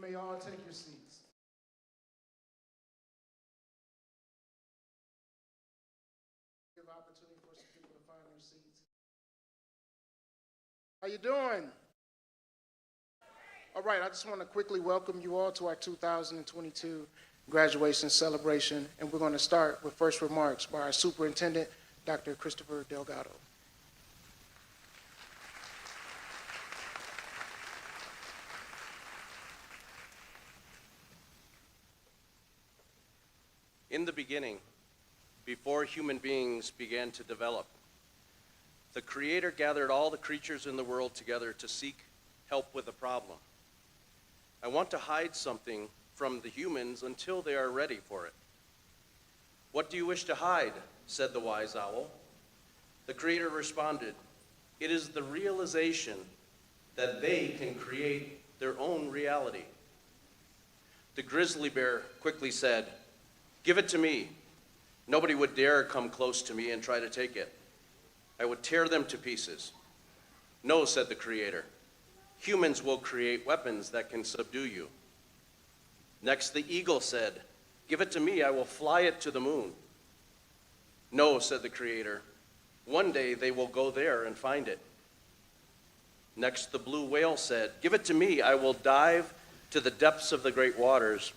may all take your seats. Give opportunity for some people to find their seats. How you doing? All right, I just want to quickly welcome you all to our 2022 graduation celebration, and we're going to start with first remarks by our superintendent, Dr. Christopher Delgado. In the beginning, before human beings began to develop, the Creator gathered all the creatures in the world together to seek help with a problem. I want to hide something from the humans until they are ready for it. What do you wish to hide? Said the wise owl. The Creator responded, it is the realization that they can create their own reality. The grizzly bear quickly said, give it to me. Nobody would dare come close to me and try to take it. I would tear them to pieces. No, said the Creator. Humans will create weapons that can subdue you. Next, the eagle said, give it to me, I will fly it to the moon. No, said the Creator. One day they will go there and find it. Next, the blue whale said, give it to me, I will dive to the depths of the great waters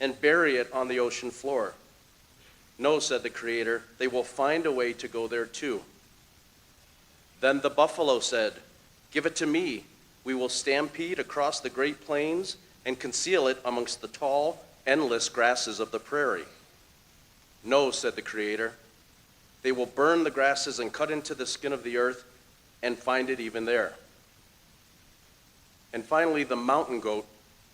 and bury it on the ocean floor. No, said the Creator, they will find a way to go there too. Then the buffalo said, give it to me, we will stampede across the great plains and conceal it amongst the tall, endless grasses of the prairie. No, said the Creator, they will burn the grasses and cut into the skin of the earth and find it even there. And finally, the mountain goat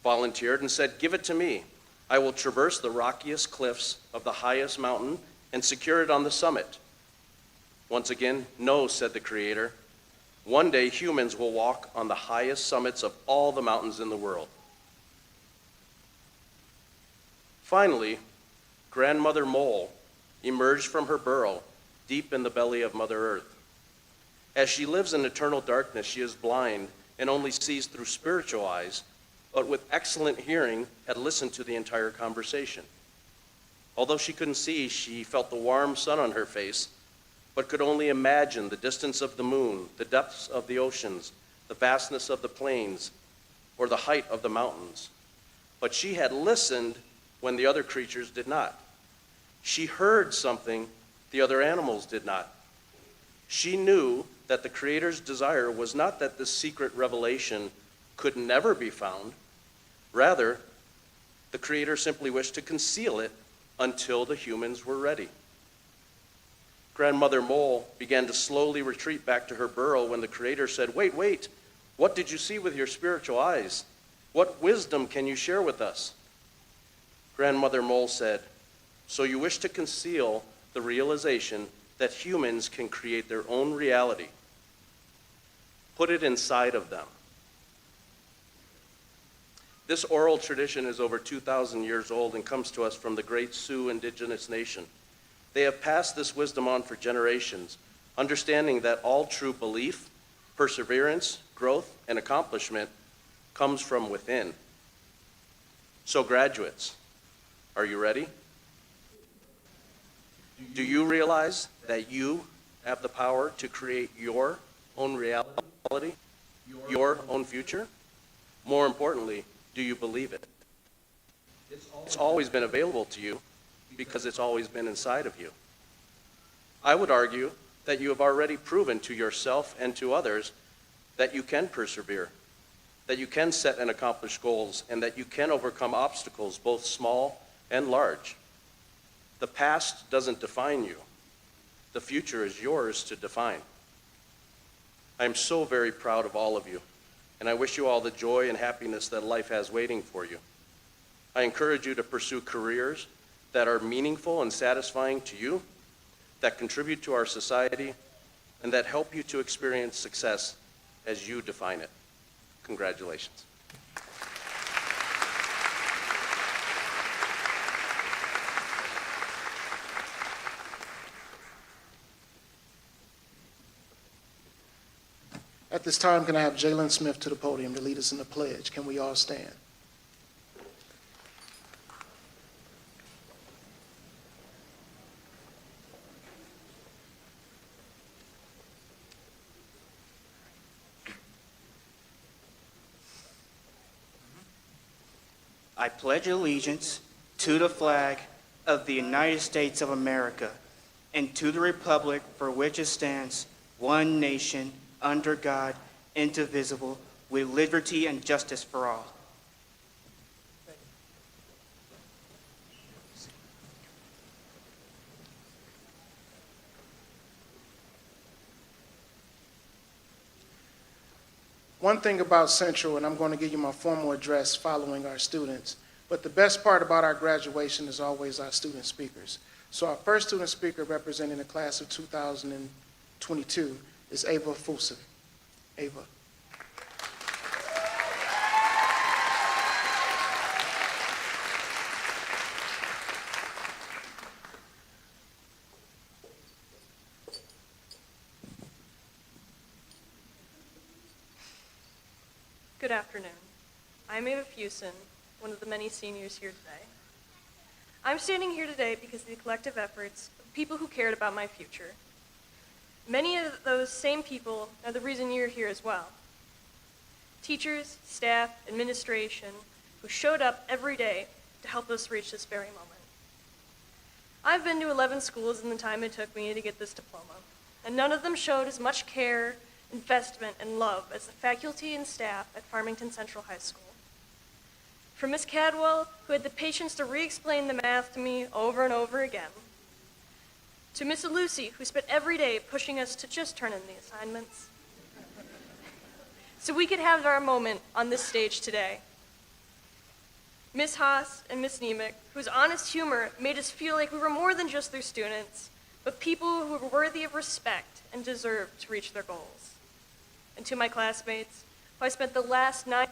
volunteered and said, give it to me. I will traverse the rockiest cliffs of the highest mountain and secure it on the summit. Once again, no, said the Creator. One day humans will walk on the highest summits of all the mountains in the world. Finally, Grandmother Mole emerged from her burrow deep in the belly of Mother Earth. As she lives in eternal darkness, she is blind and only sees through spiritual eyes, but with excellent hearing had listened to the entire conversation. Although she couldn't see, she felt the warm sun on her face, but could only imagine the distance of the moon, the depths of the oceans, the vastness of the plains, or the height of the mountains. But she had listened when the other creatures did not. She heard something the other animals did not. She knew that the Creator's desire was not that this secret revelation could never be found. Rather, the Creator simply wished to conceal it until the humans were ready. Grandmother Mole began to slowly retreat back to her burrow when the Creator said, wait, what did you see with your spiritual eyes? What wisdom can you share with us? Grandmother Mole said, so you wish to conceal the realization that humans can create their own reality. Put it inside of them. This oral tradition is over 2,000 years old and comes to us from the great Sioux indigenous nation. They have passed this wisdom on for generations, understanding that all true belief, perseverance, growth, and accomplishment comes from within. So graduates, are you ready? Do you realize that you have the power to create your own reality, your own future? More importantly, do you believe it? It's always been available to you because it's always been inside of you. I would argue that you have already proven to yourself and to others that you can persevere, that you can set and accomplish goals, and that you can overcome obstacles, both small and large. The past doesn't define you. The future is yours to define. I'm so very proud of all of you, and I wish you all the joy and happiness that life has waiting for you. I encourage you to pursue careers that are meaningful and satisfying to you, that contribute to our society, and that help you to experience success as you define it. Congratulations. At this time, can I have Jalen Smith to the podium to lead us in the pledge? Can we all stand? I pledge allegiance to the flag of the United States of America and to the republic for which it stands, one nation, under God, indivisible, with liberty and justice for all. One thing about Central, and I'm going to give you my formal address following our students, but the best part about our graduation is always our student speakers. So our first student speaker representing the class of 2022 is Ava Fusa. Ava. Good afternoon. I'm Ava Fusen, one of the many seniors here today. I'm standing here today because of the collective efforts of people who cared about my future. Many of those same people are the reason you're here as well. Teachers, staff, administration, who showed up every day to help us reach this very moment. I've been to 11 schools in the time it took me to get this diploma, and none of them showed as much care, investment, and love as the faculty and staff at Farmington Central High School. From Miss Cadwell, who had the patience to re-explain the math to me over and over again, to Miss Lucy, who spent every day pushing us to just turn in the assignments, so we could have our moment on this stage today. Miss Haas and Miss Nemec, whose honest humor made us feel like we were more than just their students, but people who were worthy of respect and deserved to reach their goals. And to my classmates, who I spent the last 9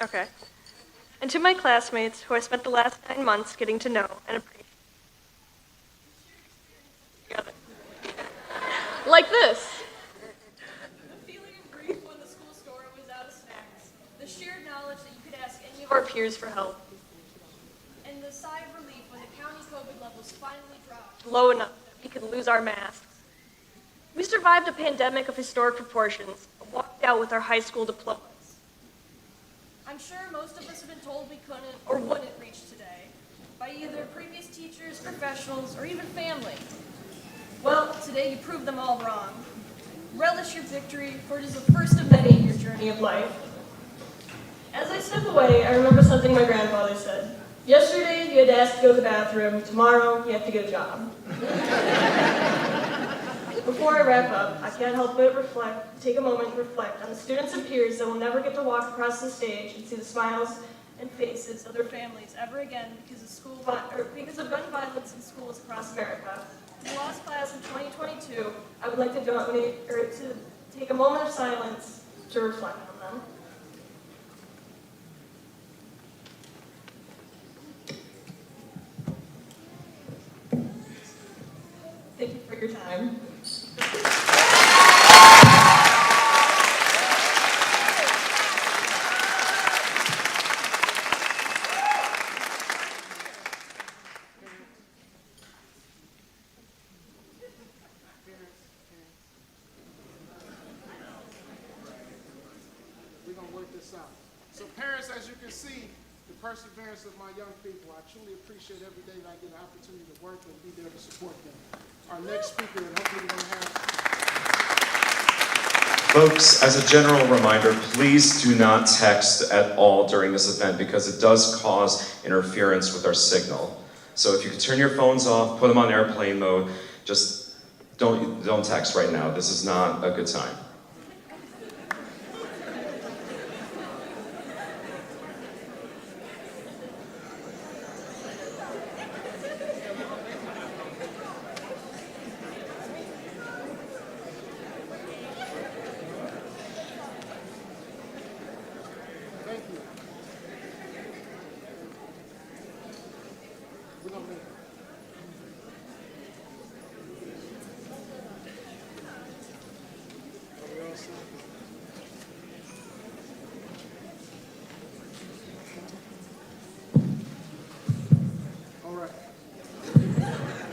Okay. And to my classmates, who I spent the last 9 months getting to know and appreciate together. Like this. The feeling of grief when the school store was out of snacks. The shared knowledge that you could ask any of our peers for help. And the sigh of relief when the county COVID levels finally dropped low enough that we could lose our masks. We survived a pandemic of historic proportions, and walked out with our high school diplomas. I'm sure most of us have been told we couldn't or wouldn't reach today by either previous teachers, professionals, or even family. Well, today you proved them all wrong. Relish your victory, for it is the first of many in your journey of life. As I step away, I remember something my grandfather said. Yesterday, you had to ask to go to the bathroom. Tomorrow, you have to get a job. Before I wrap up, I can't help but take a moment to reflect on the students and peers that will never get to walk across the stage and see the smiles and faces of their families ever again because of gun violence in schools across America. In the last class in 2022, I would like to take a moment of silence to reflect on them. Thank you for your time. We're going to work this out. So parents, as you can see, the perseverance of my young people, I truly appreciate every day that I get an opportunity to work and be there to support them. Our next speaker, and hopefully we're going to have... Folks, as a general reminder, please do not text at all during this event because it does cause interference with our signal. So if you could turn your phones off, put them on airplane mode, just don't text right now. This is not a good time.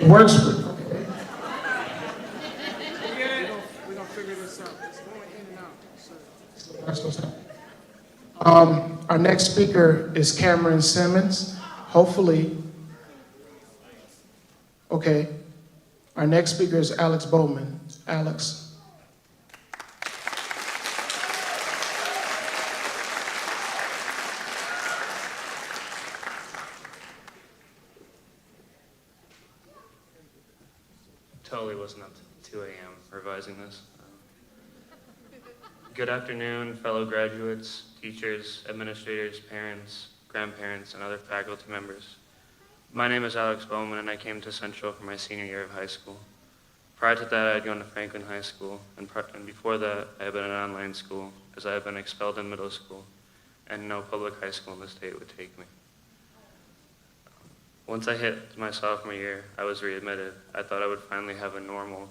Works for you. Okay. We're gonna figure this out. It's going in and out. So that's what's happening. Our next speaker is Cameron Simmons. Hopefully, okay. Our next speaker is Alex Bowman. Alex. Totally wasn't up to 2 a.m. revising this. Good afternoon, fellow graduates, teachers, administrators, parents, grandparents, and other faculty members. My name is Alex Bowman, and I came to Central for my senior year of high school. Prior to that, I had gone to Franklin High School, and before that, I had been in an online school, as I had been expelled in middle school, and no public high school in the state would take me. Once I hit my sophomore year, I was readmitted. I thought I would finally have a normal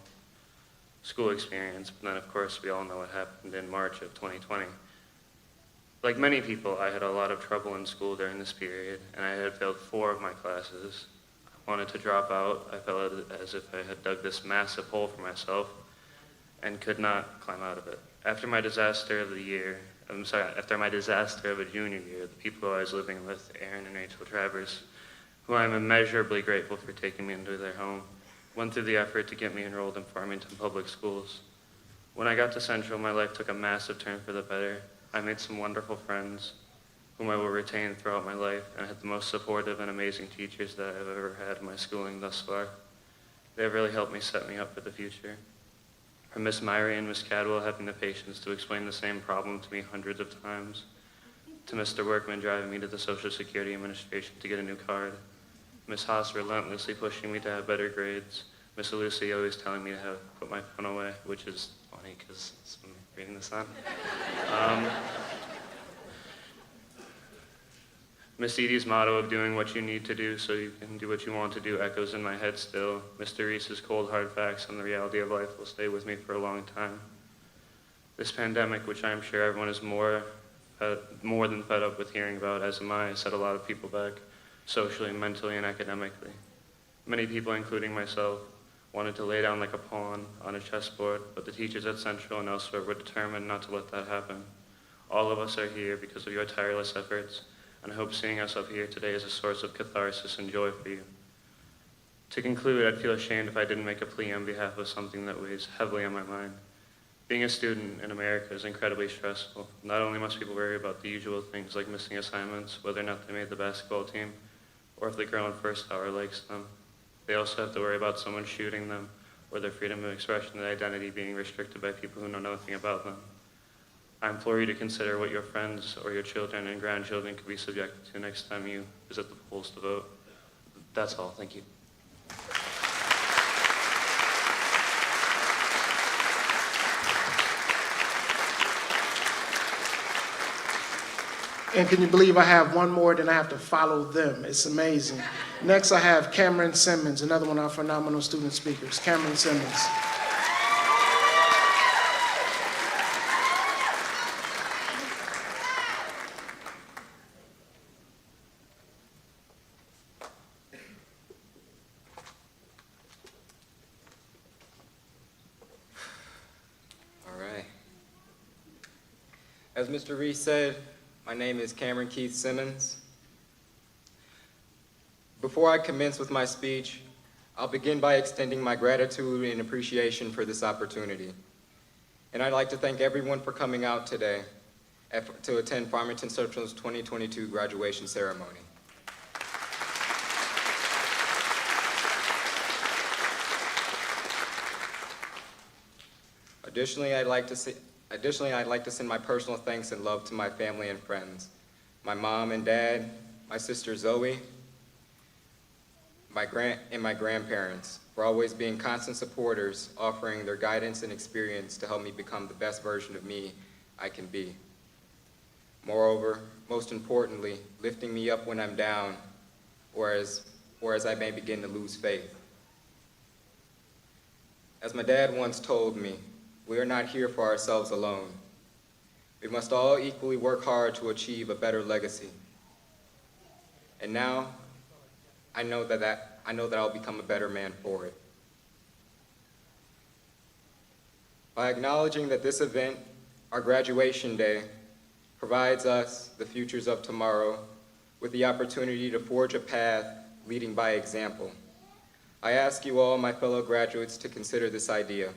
school experience, but then of course we all know what happened in March of 2020. Like many people, I had a lot of trouble in school during this period, and I had failed 4 of my classes. I wanted to drop out. I felt as if I had dug this massive hole for myself and could not climb out of it. After my disaster of a junior year, the people I was living with, Aaron and Rachel Travers, who I am immeasurably grateful for taking me into their home, went through the effort to get me enrolled in Farmington public schools. When I got to Central, my life took a massive turn for the better. I made some wonderful friends, whom I will retain throughout my life, and I had the most supportive and amazing teachers that I've ever had in my schooling thus far. They have really helped me set me up for the future. From Miss Myrie and Miss Cadwell having the patience to explain the same problem to me hundreds of times, to Mr. Workman driving me to the Social Security Administration to get a new card, Miss Haas relentlessly pushing me to have better grades, Miss Lucy always telling me to put my phone away, which is funny because I'm reading this on. Miss Edie's motto of doing what you need to do so you can do what you want to do echoes in my head still. Mr. Reese's cold hard facts on the reality of life will stay with me for a long time. This pandemic, which I'm sure everyone is more than fed up with hearing about, as am I, set a lot of people back, socially, mentally, and academically. Many people, including myself, wanted to lay down like a pawn on a chessboard, but the teachers at Central and elsewhere were determined not to let that happen. All of us are here because of your tireless efforts, and I hope seeing us up here today is a source of catharsis and joy for you. To conclude, I'd feel ashamed if I didn't make a plea on behalf of something that weighs heavily on my mind. Being a student in America is incredibly stressful. Not only must people worry about the usual things like missing assignments, whether or not they made the basketball team, or if the girl in first hour likes them. They also have to worry about someone shooting them, or their freedom of expression and identity being restricted by people who know nothing about them. I implore you to consider what your friends or your children and grandchildren could be subjected to next time you visit the polls to vote. That's all. Thank you. And can you believe I have one more, then I have to follow them? It's amazing. Next, I have Cameron Simmons, another one of our phenomenal student speakers. Cameron Simmons. All right. As Mr. Reese said, my name is Cameron Keith Simmons. Before I commence with my speech, I'll begin by extending my gratitude and appreciation for this opportunity. And I'd like to thank everyone for coming out today to attend Farmington Central's 2022 graduation ceremony. Additionally, I'd like to send my personal thanks and love to my family and friends, my mom and dad, my sister Zoe, and my grandparents for always being constant supporters, offering their guidance and experience to help me become the best version of me I can be. Moreover, most importantly, lifting me up when I'm down, or as I may begin to lose faith. As my dad once told me, we are not here for ourselves alone. We must all equally work hard to achieve a better legacy. And now, I know that I know that I'll become a better man for it. By acknowledging that this event, our graduation day, provides us, the futures of tomorrow, with the opportunity to forge a path leading by example, I ask you all, my fellow graduates, to consider this idea.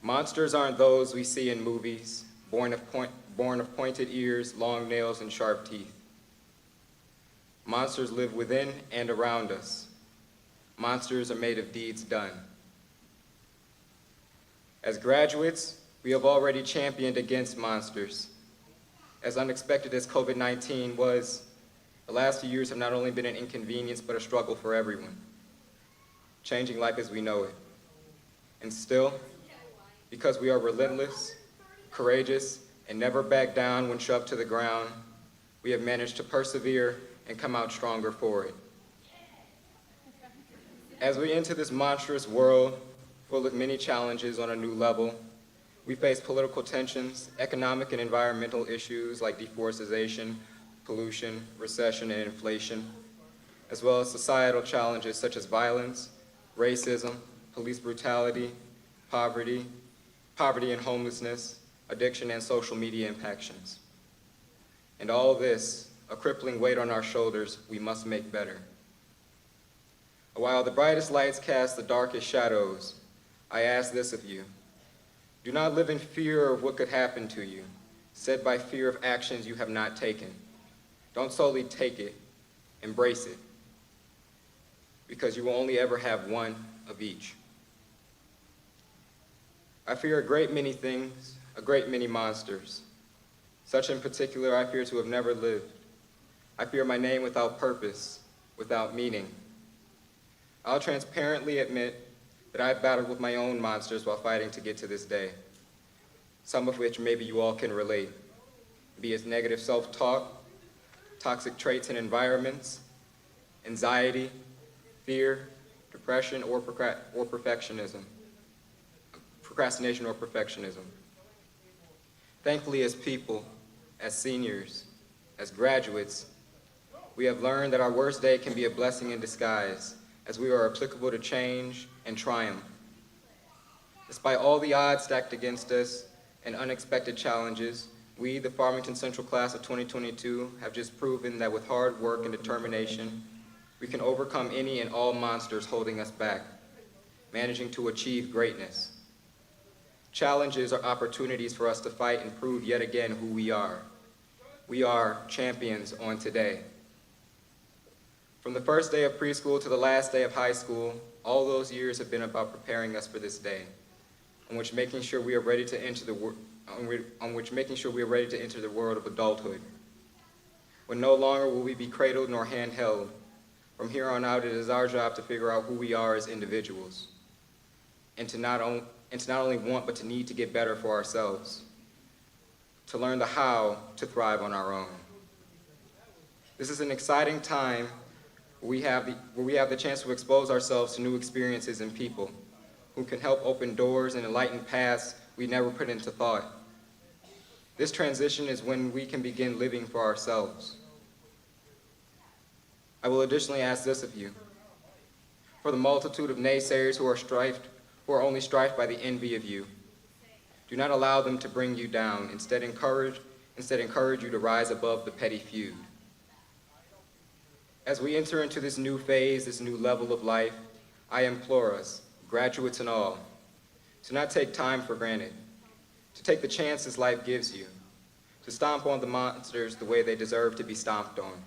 Monsters aren't those we see in movies, born of pointed ears, long nails, and sharp teeth. Monsters live within and around us. Monsters are made of deeds done. As graduates, we have already championed against monsters. As unexpected as COVID-19 was, the last few years have not only been an inconvenience, but a struggle for everyone, changing life as we know it. And still, because we are relentless, courageous, and never back down when shoved to the ground, we have managed to persevere and come out stronger for it. As we enter this monstrous world full of many challenges on a new level, we face political tensions, economic and environmental issues like deforestation, pollution, recession, and inflation, as well as societal challenges such as violence, racism, police brutality, poverty and homelessness, addiction, and social media impactions. And all this, a crippling weight on our shoulders, we must make better. While the brightest lights cast the darkest shadows, I ask this of you. Do not live in fear of what could happen to you, said by fear of actions you have not taken. Don't solely take it, embrace it, because you will only ever have one of each. I fear a great many things, a great many monsters. Such in particular I fear to have never lived. I fear my name without purpose, without meaning. I'll transparently admit that I've battled with my own monsters while fighting to get to this day, some of which maybe you all can relate, be it negative self-talk, toxic traits and environments, anxiety, fear, depression, or perfectionism. Procrastination or perfectionism. Thankfully, as people, as seniors, as graduates, we have learned that our worst day can be a blessing in disguise, as we are applicable to change and triumph. Despite all the odds stacked against us and unexpected challenges, we, the Farmington Central Class of 2022, have just proven that with hard work and determination, we can overcome any and all monsters holding us back, managing to achieve greatness. Challenges are opportunities for us to fight and prove yet again who we are. We are champions on today. From the first day of preschool to the last day of high school, all those years have been about preparing us for this day, on which making sure we are ready to enter the world of adulthood, when no longer will we be cradled nor handheld. From here on out, it is our job to figure out who we are as individuals, and to not only want, but to need to get better for ourselves, to learn the how to thrive on our own. This is an exciting time where we have the chance to expose ourselves to new experiences and people who can help open doors and enlighten paths we never put into thought. This transition is when we can begin living for ourselves. I will additionally ask this of you. For the multitude of naysayers who are only strifed by the envy of you, do not allow them to bring you down. Instead, encourage you to rise above the petty feud. As we enter into this new phase, this new level of life, I implore us, graduates and all, to not take time for granted, to take the chances life gives you, to stomp on the monsters the way they deserve to be stomped on,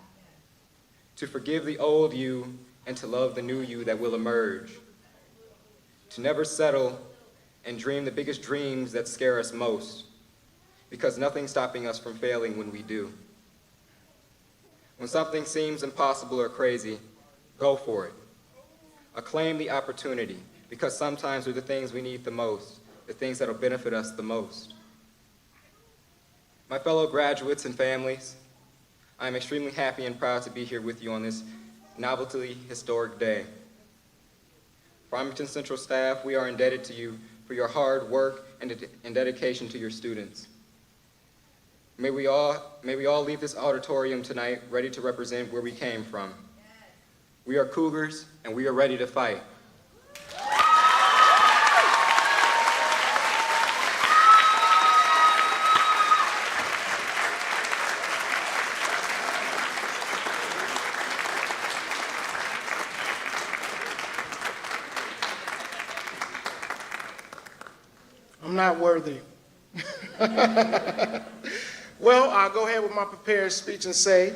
to forgive the old you and to love the new you that will emerge, to never settle and dream the biggest dreams that scare us most, because nothing's stopping us from failing when we do. When something seems impossible or crazy, go for it. Acclaim the opportunity, because sometimes they're the things we need the most, the things that will benefit us the most. My fellow graduates and families, I am extremely happy and proud to be here with you on this novelty historic day. Farmington Central staff, we are indebted to you for your hard work and dedication to your students. May we all leave this auditorium tonight ready to represent where we came from. We are Cougars, and we are ready to fight. I'm not worthy. Well, I'll go ahead with my prepared speech and say,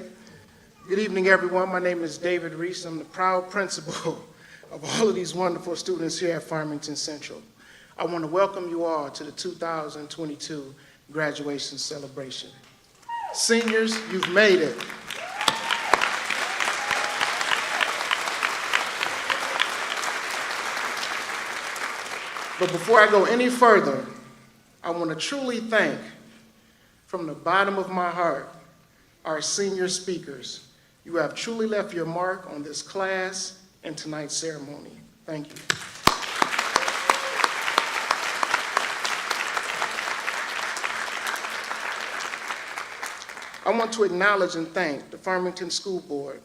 good evening, everyone. My name is David Reese. I'm the proud principal of all of these wonderful students here at Farmington Central. I want to welcome you all to the 2022 graduation celebration. Seniors, you've made it. But before I go any further, I want to truly thank, from the bottom of my heart, our senior speakers. You have truly left your mark on this class and tonight's ceremony. Thank you. I want to acknowledge and thank the Farmington School Board,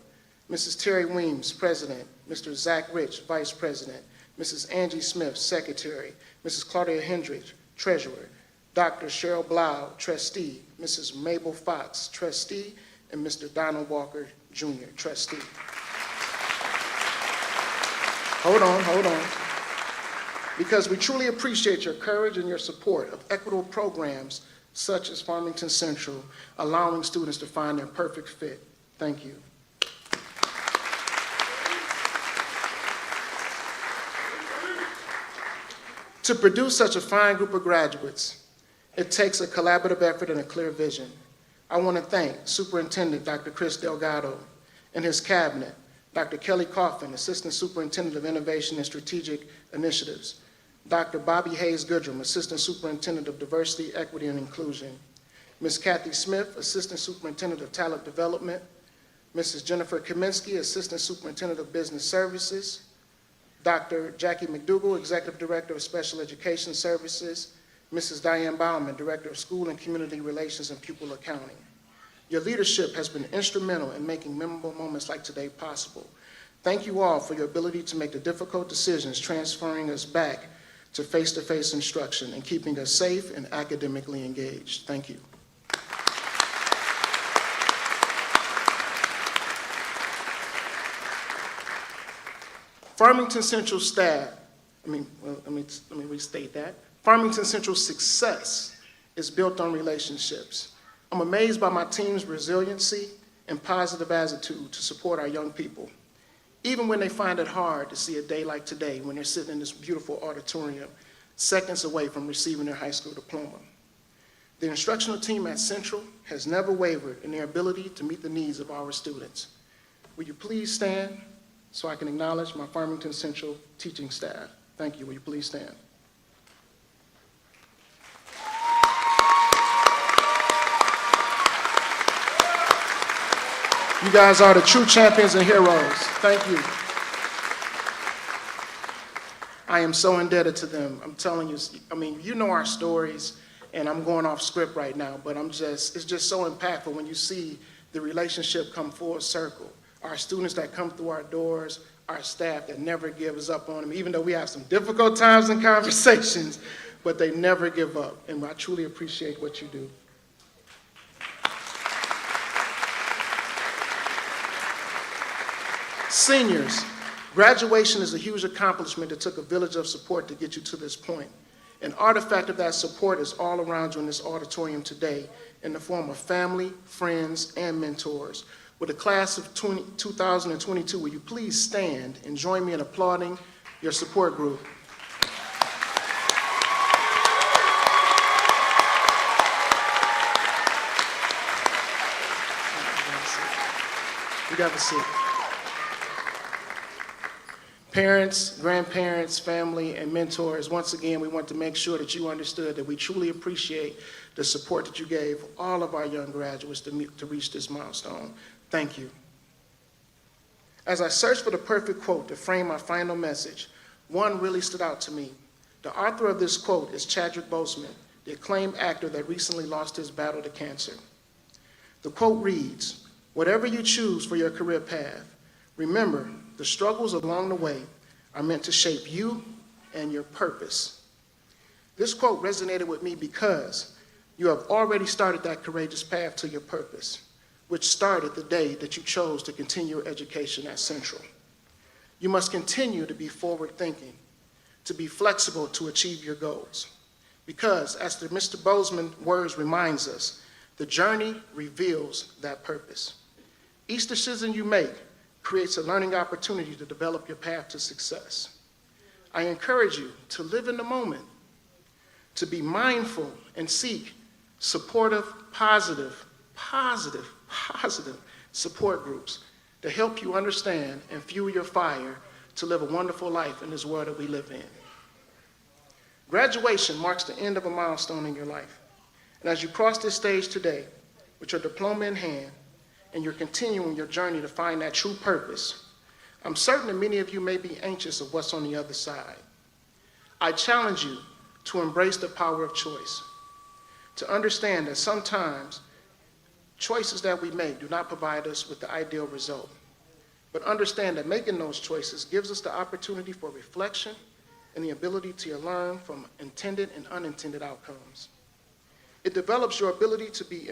Mrs. Terry Weems, President, Mr. Zach Rich, Vice President, Mrs. Angie Smith, Secretary, Mrs. Claudia Hendricks, Treasurer, Dr. Cheryl Blau, Trustee, Mrs. Mabel Fox, Trustee, and Mr. Donald Walker, Jr., Trustee. Hold on. Because we truly appreciate your courage and your support of equitable programs such as Farmington Central, allowing students to find their perfect fit. Thank you. To produce such a fine group of graduates, it takes a collaborative effort and a clear vision. I want to thank Superintendent Dr. Chris Delgado and his cabinet, Dr. Kelly Coffin, Assistant Superintendent of Innovation and Strategic Initiatives, Dr. Bobby Hayes Goodrum, Assistant Superintendent of Diversity, Equity, and Inclusion, Ms. Kathy Smith, Assistant Superintendent of Talent Development, Mrs. Jennifer Kaminsky, Assistant Superintendent of Business Services, Dr. Jackie McDougall, Executive Director of Special Education Services, Mrs. Diane Bauman, Director of School and Community Relations and Pupil Accounting. Your leadership has been instrumental in making memorable moments like today possible. Thank you all for your ability to make the difficult decisions, transferring us back to face-to-face instruction and keeping us safe and academically engaged. Thank you. Farmington Central staff, let me restate that. Farmington Central's success is built on relationships. I'm amazed by my team's resiliency and positive attitude to support our young people, even when they find it hard to see a day like today when they're sitting in this beautiful auditorium, seconds away from receiving their high school diploma. The instructional team at Central has never wavered in their ability to meet the needs of our students. Will you please stand so I can acknowledge my Farmington Central teaching staff? Thank you. Will you please stand? You guys are the true champions and heroes. Thank you. I am so indebted to them. I'm telling you, you know our stories, and I'm going off script right now, but it's just so impactful when you see the relationship come full circle. Our students that come through our doors, our staff that never gives up on them, even though we have some difficult times and conversations, but they never give up, and I truly appreciate what you do. Seniors, graduation is a huge accomplishment that took a village of support to get you to this point. An artifact of that support is all around you in this auditorium today in the form of family, friends, and mentors. With the class of 2022, will you please stand and join me in applauding your support group? You got the seat. Parents, grandparents, family, and mentors, once again, we want to make sure that you understood that we truly appreciate the support that you gave all of our young graduates to reach this milestone. Thank you. As I searched for the perfect quote to frame my final message, one really stood out to me. The author of this quote is Chadwick Boseman, the acclaimed actor that recently lost his battle to cancer. The quote reads, "Whatever you choose for your career path, remember The struggles along the way are meant to shape you and your purpose. This quote resonated with me because you have already started that courageous path to your purpose, which started the day that you chose to continue your education at Central. You must continue to be forward-thinking, to be flexible to achieve your goals. Because, as Mr. Bozeman's words reminds us, the journey reveals that purpose. Each decision you make creates a learning opportunity to develop your path to success. I encourage you to live in the moment, to be mindful and seek supportive, positive support groups to help you understand and fuel your fire to live a wonderful life in this world that we live in. Graduation marks the end of a milestone in your life. And as you cross this stage today with your diploma in hand and you're continuing your journey to find that true purpose, I'm certain that many of you may be anxious of what's on the other side. I challenge you to embrace the power of choice, to understand that sometimes choices that we make do not provide us with the ideal result, but understand that making those choices gives us the opportunity for reflection and the ability to learn from intended and unintended outcomes. It develops your ability to be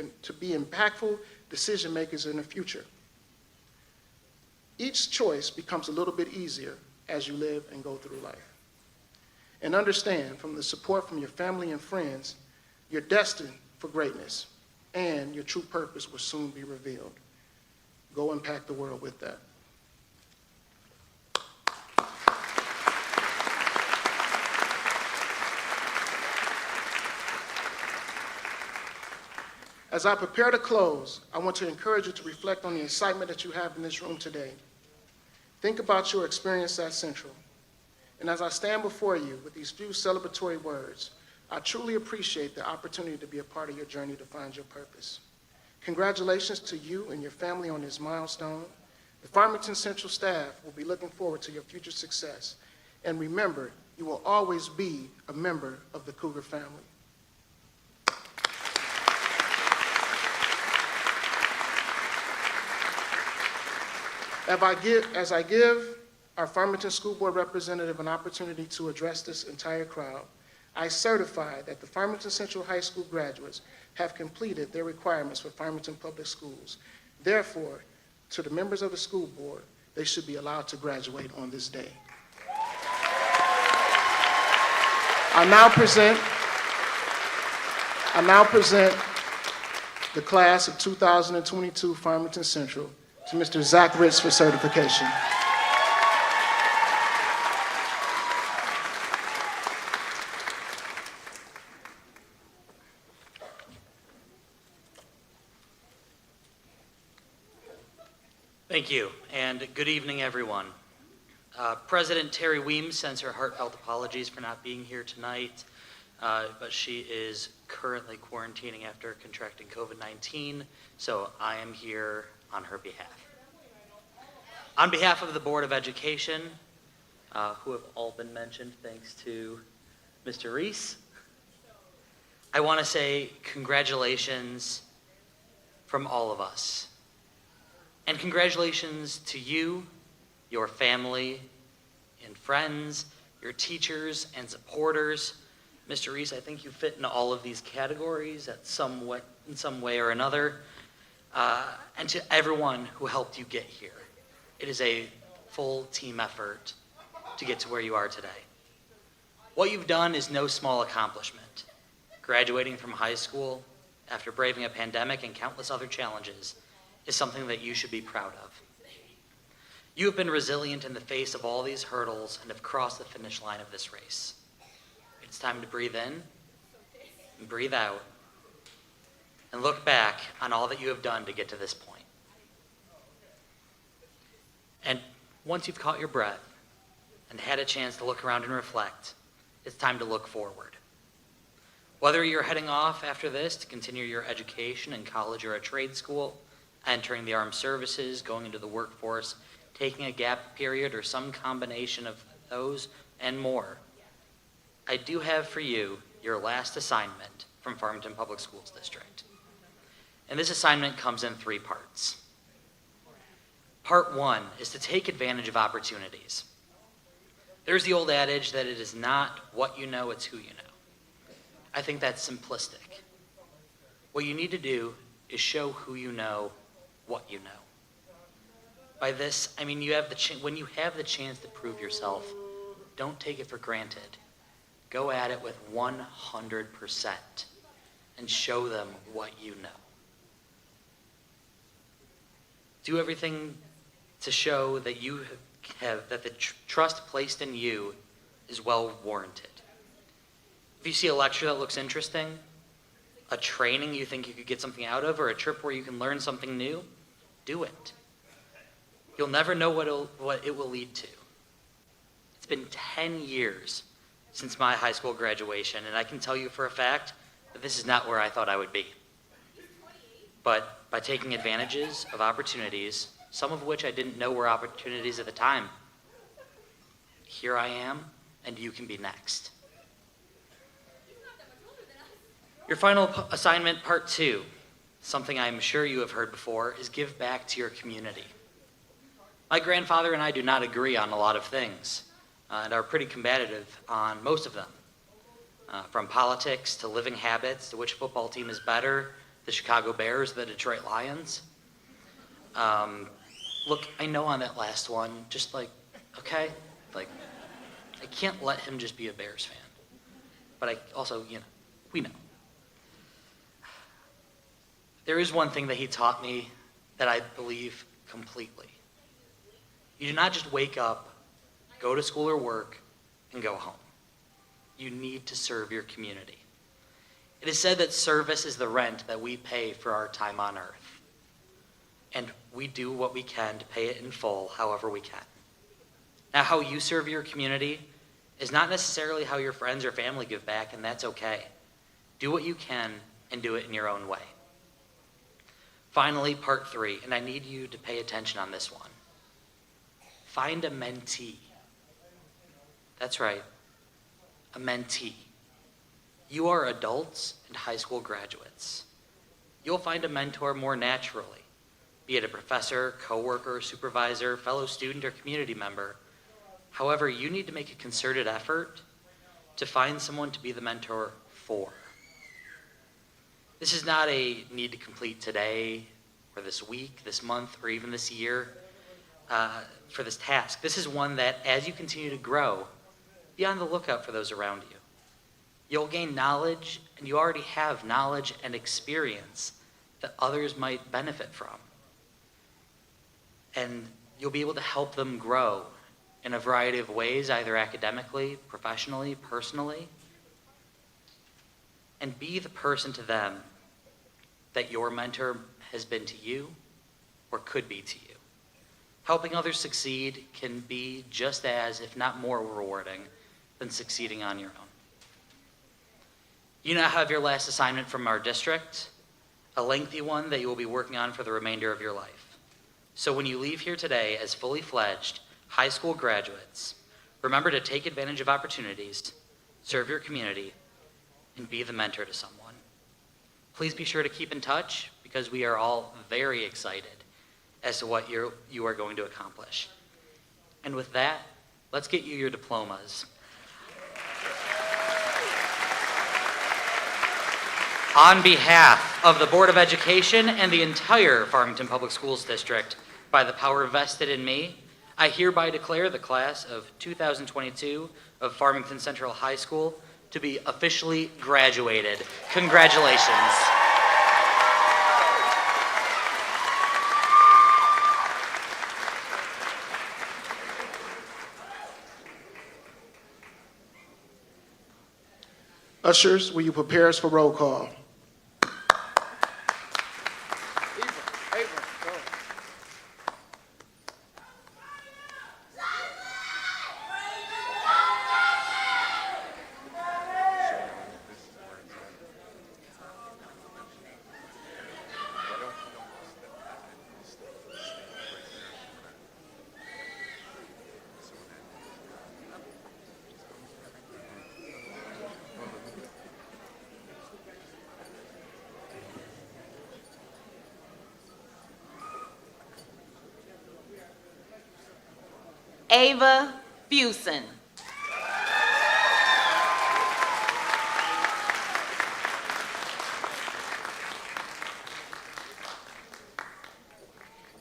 impactful decision makers in the future. Each choice becomes a little bit easier as you live and go through life. And understand, from the support from your family and friends, you're destined for greatness, and your true purpose will soon be revealed. Go impact the world with that. As I prepare to close, I want to encourage you to reflect on the excitement that you have in this room today. Think about your experience at Central. And as I stand before you with these few celebratory words, I truly appreciate the opportunity to be a part of your journey to find your purpose. Congratulations to you and your family on this milestone. The Farmington Central staff will be looking forward to your future success. And remember, you will always be a member of the Cougar family. As I give our Farmington School Board representative an opportunity to address this entire crowd, I certify that the Farmington Central High School graduates have completed their requirements for Farmington Public Schools. Therefore, to the members of the school board, they should be allowed to graduate on this day. I now present the class of 2022 Farmington Central to Mr. Zach Ritz for certification. Thank you, and good evening, everyone. President Terry Weems sends her heartfelt apologies for not being here tonight, but she is currently quarantining after contracting COVID-19, so I am here on her behalf. On behalf of the Board of Education, who have all been mentioned thanks to Mr. Reese, I want to say congratulations from all of us. And congratulations to you, your family, and friends, your teachers and supporters. Mr. Reese, I think you fit in all of these categories in some way or another. And to everyone who helped you get here. It is a full team effort to get to where you are today. What you've done is no small accomplishment. Graduating from high school after braving a pandemic and countless other challenges is something that you should be proud of. You have been resilient in the face of all these hurdles and have crossed the finish line of this race. It's time to breathe in and breathe out and look back on all that you have done to get to this point. And once you've caught your breath and had a chance to look around and reflect, it's time to look forward. Whether you're heading off after this to continue your education in college or a trade school, entering the armed services, going into the workforce, taking a gap period, or some combination of those and more, I do have for you your last assignment from Farmington Public Schools District. And this assignment comes in 3 parts. Part one is to take advantage of opportunities. There's the old adage that it is not what you know, it's who you know. I think that's simplistic. What you need to do is show who you know what you know. By this, I mean when you have the chance to prove yourself, don't take it for granted. Go at it with 100% and show them what you know. Do everything to show that that the trust placed in you is well warranted. If you see a lecture that looks interesting, a training you think you could get something out of, or a trip where you can learn something new, do it. You'll never know what it will lead to. It's been 10 years since my high school graduation, and I can tell you for a fact that this is not where I thought I would be. But by taking advantages of opportunities, some of which I didn't know were opportunities at the time, here I am, and you can be next. Your final assignment, part two, something I'm sure you have heard before, is give back to your community. My grandfather and I do not agree on a lot of things, and are pretty combative on most of them. From politics to living habits to which football team is better, the Chicago Bears, the Detroit Lions. Look, I know on that last one, just okay, I can't let him just be a Bears fan. But I also, we know. There is one thing that he taught me that I believe completely. You do not just wake up, go to school or work, and go home. You need to serve your community. It is said that service is the rent that we pay for our time on earth. And we do what we can to pay it in full however we can. Now, how you serve your community is not necessarily how your friends or family give back, and that's okay. Do what you can and do it in your own way. Finally, part three, and I need you to pay attention on this one. Find a mentee. That's right, a mentee. You are adults and high school graduates. You'll find a mentor more naturally, be it a professor, coworker, supervisor, fellow student, or community member. However, you need to make a concerted effort to find someone to be the mentor for. This is not a need to complete today, or this week, this month, or even this year for this task. This is one that, as you continue to grow, be on the lookout for those around you. You'll gain knowledge, and you already have knowledge and experience that others might benefit from. And you'll be able to help them grow in a variety of ways, either academically, professionally, personally. And be the person to them that your mentor has been to you or could be to you. Helping others succeed can be just as, if not more rewarding, than succeeding on your own. You now have your last assignment from our district, a lengthy one that you will be working on for the remainder of your life. So when you leave here today as fully fledged high school graduates, remember to take advantage of opportunities, serve your community, and be the mentor to someone. Please be sure to keep in touch because we are all very excited as to what you are going to accomplish. And with that, let's get you your diplomas. On behalf of the Board of Education and the entire Farmington Public Schools District, by the power vested in me, I hereby declare the class of 2022 of Farmington Central High School to be officially graduated. Congratulations. Ushers, will you prepare us for roll call? Ava Fusen.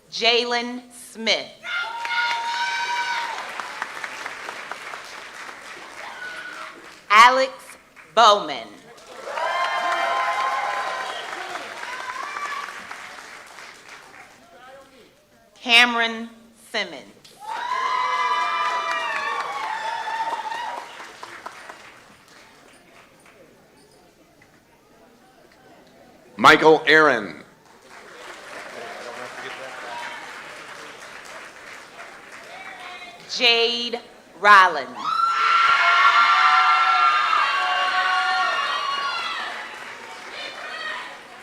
Jalen Smith. Alex Bowman. Cameron Simmons. Michael Aaron. Jade Rollins.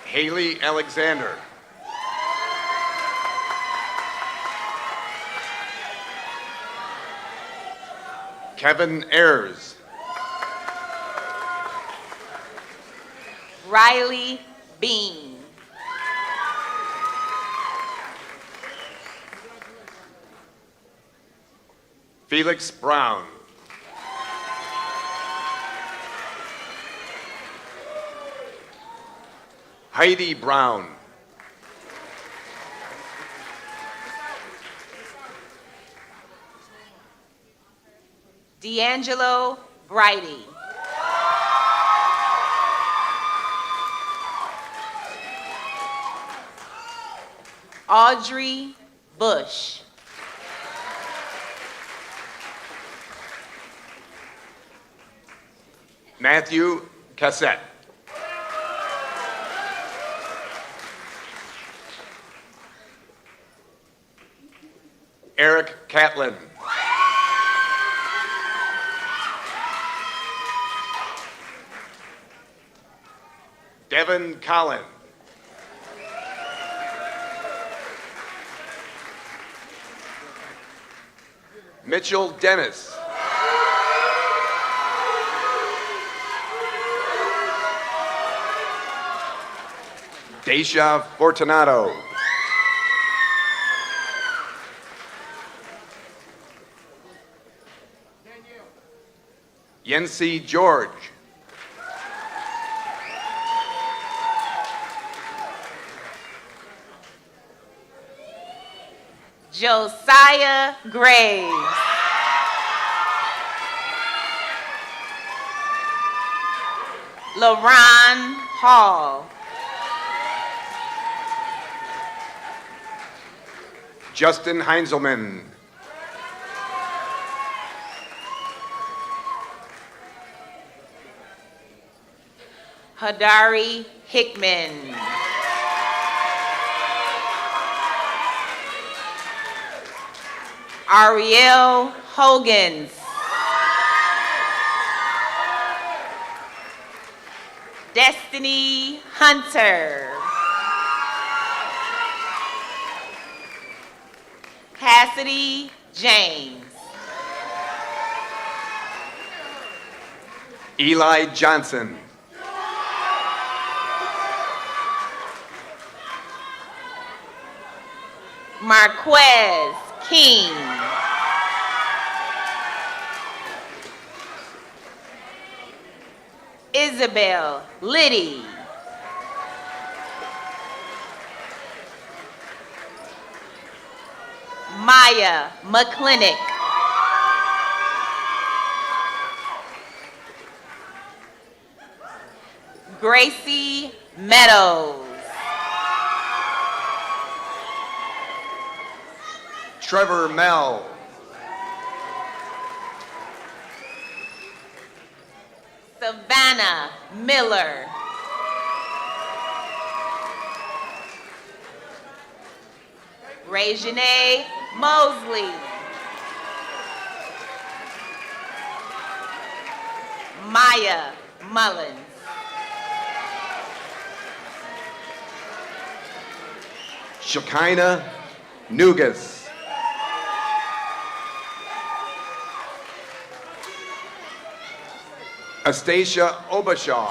Haley Alexander. Kevin Ayers. Riley Bean. Felix Brown. Heidi Brown. D'Angelo Brighty. Audrey Bush. Matthew Cassette. Eric Catlin. Devin Collin. Mitchell Dennis. Daisha Fortunato. Yensi George. Josiah Graves. LaRon Hall. Justin Heinzelman. Hadari Hickman. Ariel Hogan. Destiny Hunter. Cassidy James. Eli Johnson. Marquez King. Isabel Liddy. Maya McClinick. Gracie Meadows. Trevor Mell. Savannah Miller. Reginae Mosley. Maya Mullins. Shekinah Nugas. Astacia Obashaw.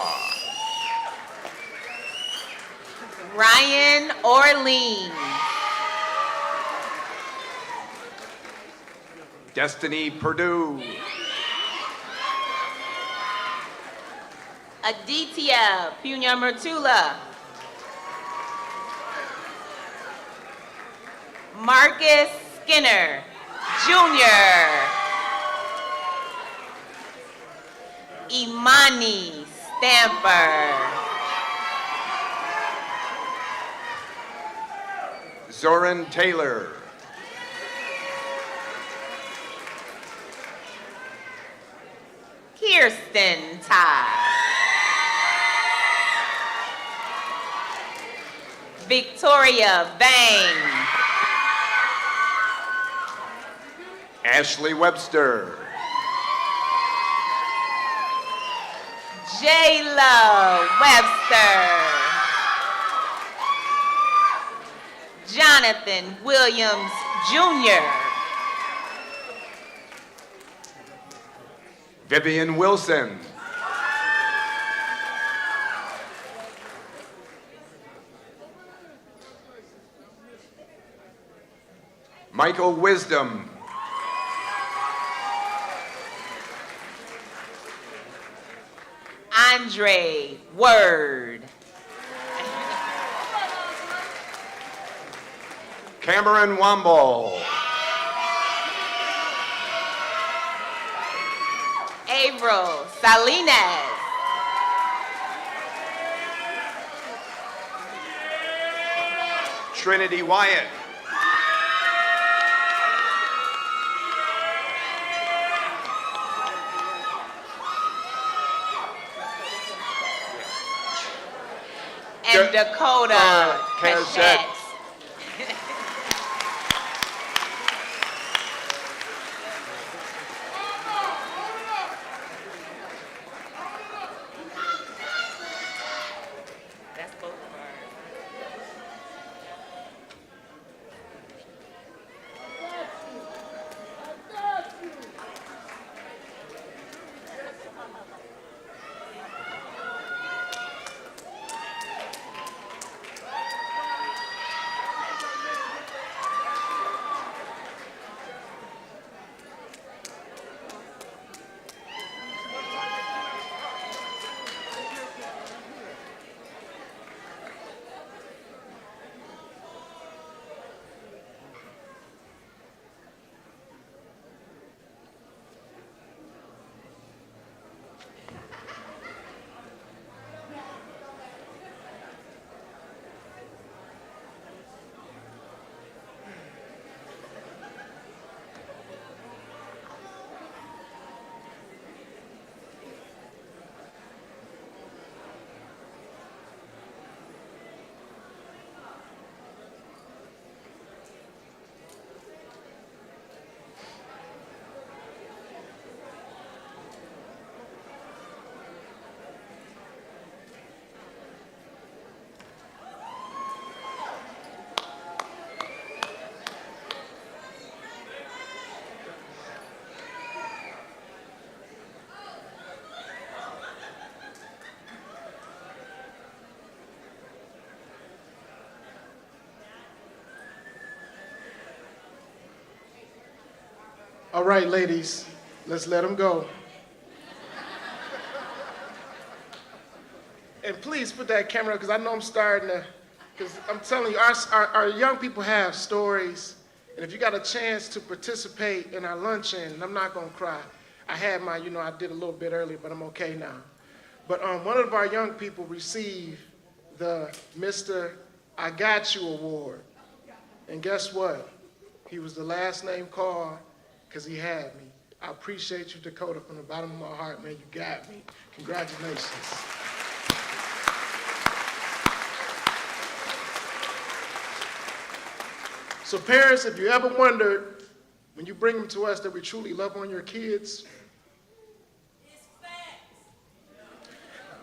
Destiny Purdue. Aditya Punyamurtula. Marcus Skinner, Jr. Imani Stamper. Zoran Taylor. Kirsten Todd. Victoria Vang. Ashley Webster. Jayla Webster. Jonathan Williams, Jr. Vivian Wilson. Michael Wisdom. Andre Word. Cameron Womble. Avril Salinas. Trinity Wyatt. And Dakota Cassette. Cachette. That's both of ours. All right, ladies, let's let them go. And please put that camera, because I know I'm starting to, because I'm telling you, our young people have stories, and if you got a chance to participate in our luncheon, and I'm not going to cry. I had my, I did a little bit earlier, but I'm okay now. But one of our young people received the Mr. I Got You Award. And guess what? He was the last name called because he had me. I appreciate you, Dakota, from the bottom of my heart, man. You got me. Congratulations. So parents, if you ever wondered, when you bring them to us, that we truly love on your kids,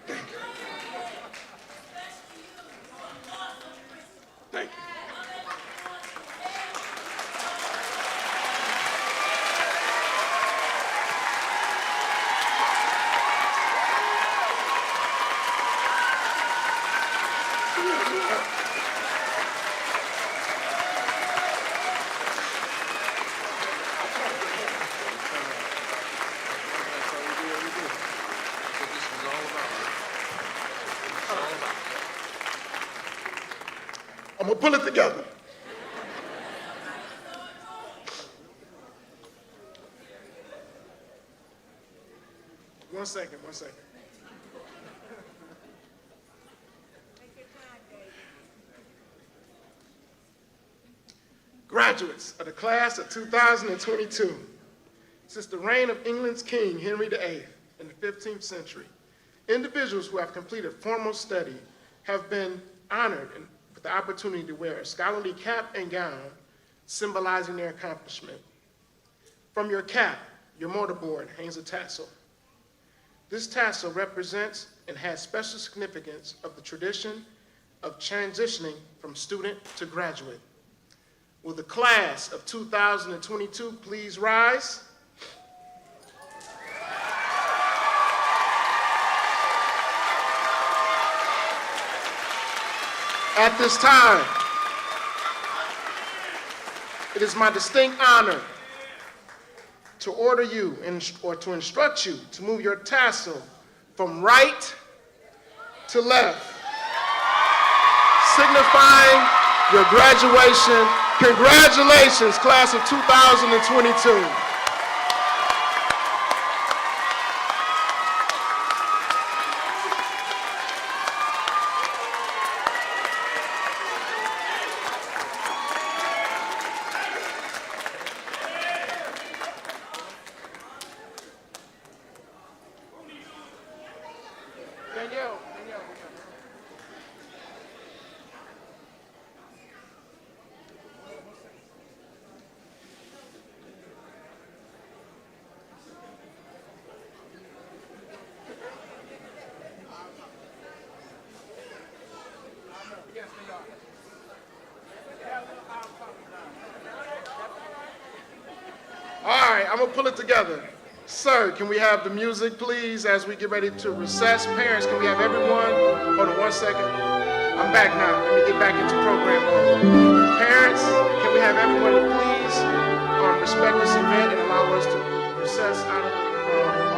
thank you. Thank you. I'm gonna pull it together. One second. Graduates of the class of 2022, since the reign of England's King Henry VIII in the 15th century, individuals who have completed formal study have been honored with the opportunity to wear a scholarly cap and gown symbolizing their accomplishment. From your cap, your mortarboard hangs a tassel. This tassel represents and has special significance of the tradition of transitioning from student to graduate. Will the class of 2022 please rise? At this time, it is my distinct honor to order you or to instruct you to move your tassel from right to left, signifying your graduation. Congratulations, class of 2022. All right, I'm gonna pull it together. Sir, can we have the music, please, as we get ready to recess? Parents, can we have everyone? Hold on 1 second. I'm back now. Let me get back into program mode. Parents, can we have everyone please respect this event and allow us to recess out of the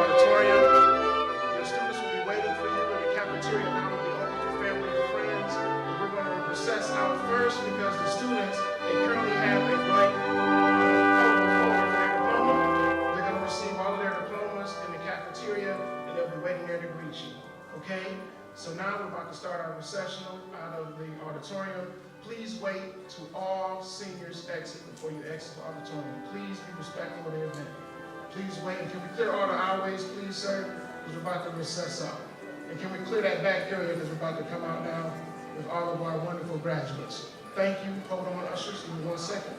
auditorium? Your students will be waiting for you in the cafeteria. Now will be open for family and friends. We're going to recess out first because the students, they currently have a blank receive all of their diplomas in the cafeteria, and they'll be waiting there to greet you, okay? So now we're about to start our recessional out of the auditorium. Please wait till all seniors exit before you exit the auditorium. Please be respectful of the event. Please wait, and can we clear all the aisleways, please, sir? Because we're about to recess out. And can we clear that back area because we're about to come out now with all of our wonderful graduates. Thank you. Hold on, ushers, give me 1 second.